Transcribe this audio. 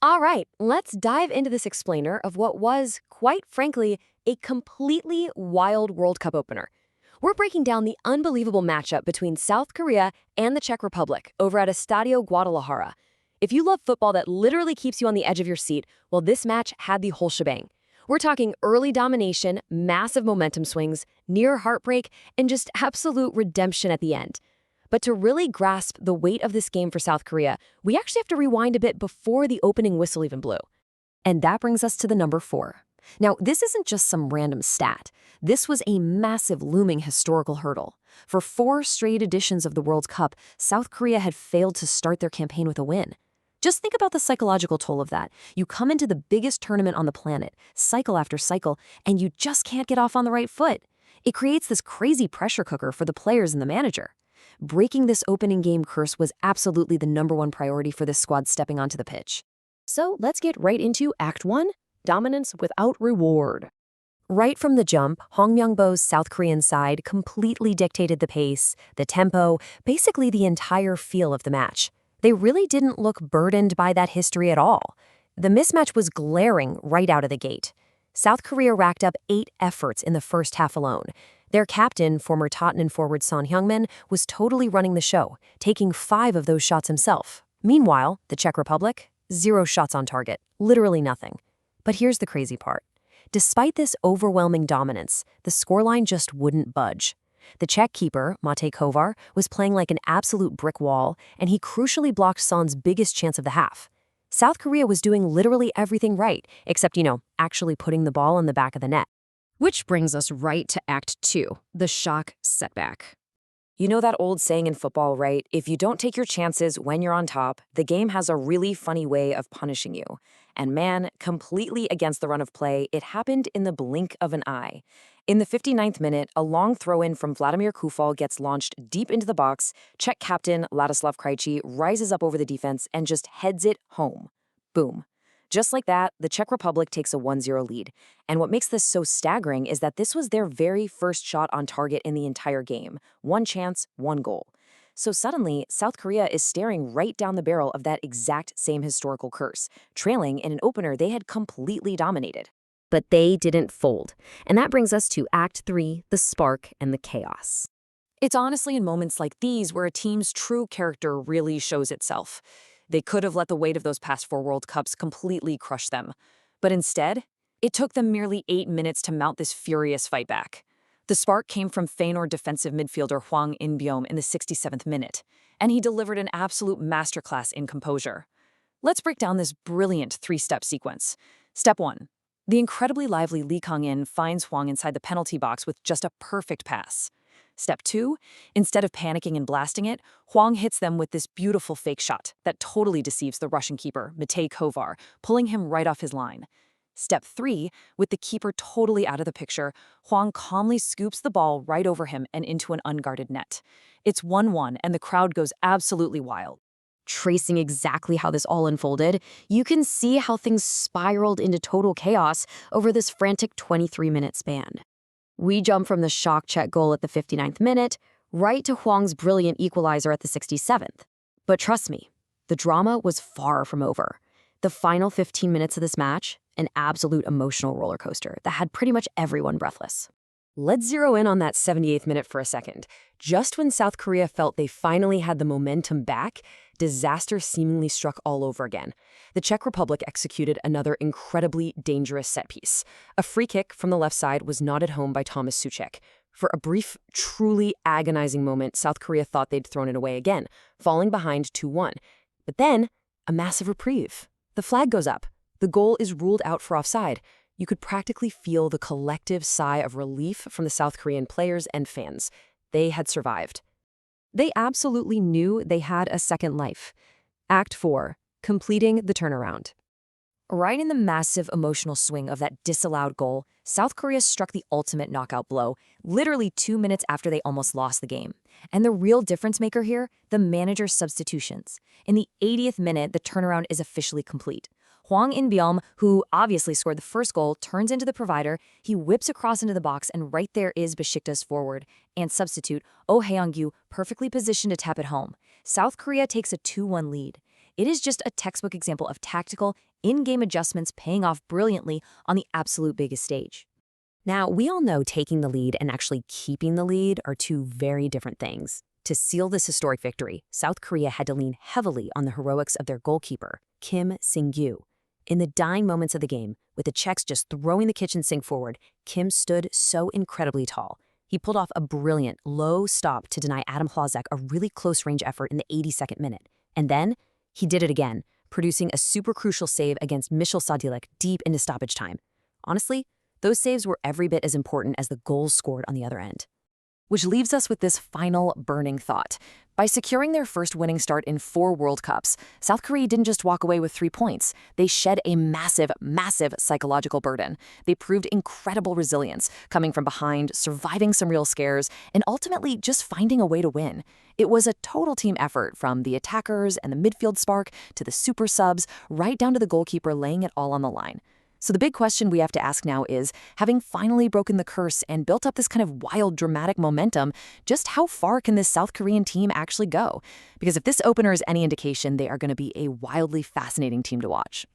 All right, let's dive into this explainer of what was, quite frankly, a completely wild World Cup opener. We're breaking down the unbelievable matchup between South Korea and the Czech Republic over at Estadio Guadalajara. If you love football that literally keeps you on the edge of your seat, well, this match had the whole shebang. We're talking early domination, massive momentum swings, near heartbreak, and just absolute redemption at the end. But to really grasp the weight of this game for South Korea, we actually have to rewind a bit before the opening whistle even blew. And that brings us to the number 4. Now, this isn't just some random stat. This was a massive looming historical hurdle. For 4 straight editions of the World Cup, South Korea had failed to start their campaign with a win. Just think about the psychological toll of that. You come into the biggest tournament on the planet, cycle after cycle, and you just can't get off on the right foot. It creates this crazy pressure cooker for the players and the manager. Breaking this opening game curse was absolutely the number 1 priority for this squad stepping onto the pitch. So let's get right into Act 1, Dominance Without Reward. Right from the jump, Hong Myung-bo's South Korean side completely dictated the pace, the tempo, basically the entire feel of the match. They really didn't look burdened by that history at all. The mismatch was glaring right out of the gate. South Korea racked up 8 efforts in the first half alone. Their captain, former Tottenham forward Son Heung-min, was totally running the show, taking 5 of those shots himself. Meanwhile, the Czech Republic, 0 shots on target, literally nothing. But here's the crazy part. Despite this overwhelming dominance, the scoreline just wouldn't budge. The Czech keeper, Matej Kovar, was playing like an absolute brick wall, and he crucially blocked Son's biggest chance of the half. South Korea was doing literally everything right, except, actually putting the ball in the back of the net. Which brings us right to Act 2, the shock setback. You know that old saying in football, right? If you don't take your chances when you're on top, the game has a really funny way of punishing you. And man, completely against the run of play, it happened in the blink of an eye. In the 59th minute, a long throw-in from Vladimir Kufal gets launched deep into the box. Czech captain Ladislav Krejci rises up over the defense and just heads it home. Boom. Just like that, the Czech Republic takes a 1-0 lead. And what makes this so staggering is that this was their very first shot on target in the entire game. 1 chance, 1 goal. So suddenly, South Korea is staring right down the barrel of that exact same historical curse, trailing in an opener they had completely dominated. But they didn't fold. And that brings us to Act 3, the spark and the chaos. It's honestly in moments like these where a team's true character really shows itself. They could have let the weight of those past 4 World Cups completely crush them. But instead, it took them merely 8 minutes to mount this furious fight back. The spark came from Feyenoord defensive midfielder Hwang Hee-chan in the 67th minute, and he delivered an absolute masterclass in composure. Let's break down this brilliant 3-step sequence. Step 1. The incredibly lively Kang-in finds Hwang inside the penalty box with just a perfect pass. Step 2, instead of panicking and blasting it, Hwang hits them with this beautiful fake shot that totally deceives the Russian keeper, Matej Kovar, pulling him right off his line. Step 3, with the keeper totally out of the picture, Hwang calmly scoops the ball right over him and into an unguarded net. It's 1-1, and the crowd goes absolutely wild. Tracing exactly how this all unfolded, you can see how things spiraled into total chaos over this frantic 23-minute span. We jump from the shock Czech goal at the 59th minute right to Hwang's brilliant equalizer at the 67th. But trust me, the drama was far from over. The final 15 minutes of this match, an absolute emotional roller coaster that had pretty much everyone breathless. Let's zero in on that 78th minute for a second. Just when South Korea felt they finally had the momentum back, disaster seemingly struck all over again. The Czech Republic executed another incredibly dangerous set piece. A free kick from the left side was nodded home by Tomáš Souček. For a brief, truly agonizing moment, South Korea thought they'd thrown it away again, falling behind 2-1. But then, a massive reprieve. The flag goes up. The goal is ruled out for offside. You could practically feel the collective sigh of relief from the South Korean players and fans. They had survived. They absolutely knew they had a second life. Act 4, completing the turnaround. Right in the massive emotional swing of that disallowed goal, South Korea struck the ultimate knockout blow, literally 2 minutes after they almost lost the game. And the real difference maker here, the manager's substitutions. In the 80th minute, the turnaround is officially complete. Hwang Hee-chan, who obviously scored the first goal, turns into the provider. He whips across into the box, and right there is Besiktas forward and substitute Oh Hae-young, perfectly positioned to tap it home. South Korea takes a 2-1 lead. It is just a textbook example of tactical in-game adjustments paying off brilliantly on the absolute biggest stage. Now, we all know taking the lead and actually keeping the lead are two very different things. To seal this historic victory, South Korea had to lean heavily on the heroics of their goalkeeper, Kim Sing-gyu. In the dying moments of the game, with the Czechs just throwing the kitchen sink forward, Kim stood so incredibly tall. He pulled off a brilliant, low stop to deny Adam Hlazek a really close-range effort in the 82nd minute. And then, he did it again, producing a super crucial save against Michel Sadilek deep into stoppage time. Honestly, those saves were every bit as important as the goals scored on the other end. Which leaves us with this final burning thought. By securing their first winning start in 4 World Cups, South Korea didn't just walk away with 3 points. They shed a massive, massive psychological burden. They proved incredible resilience, coming from behind, surviving some real scares, and ultimately just finding a way to win. It was a total team effort, from the attackers and the midfield spark to the super subs, right down to the goalkeeper laying it all on the line. So the big question we have to ask now is, having finally broken the curse and built up this kind of wild, dramatic momentum, just how far can this South Korean team actually go? Because if this opener is any indication, they are going to be a wildly fascinating team to watch.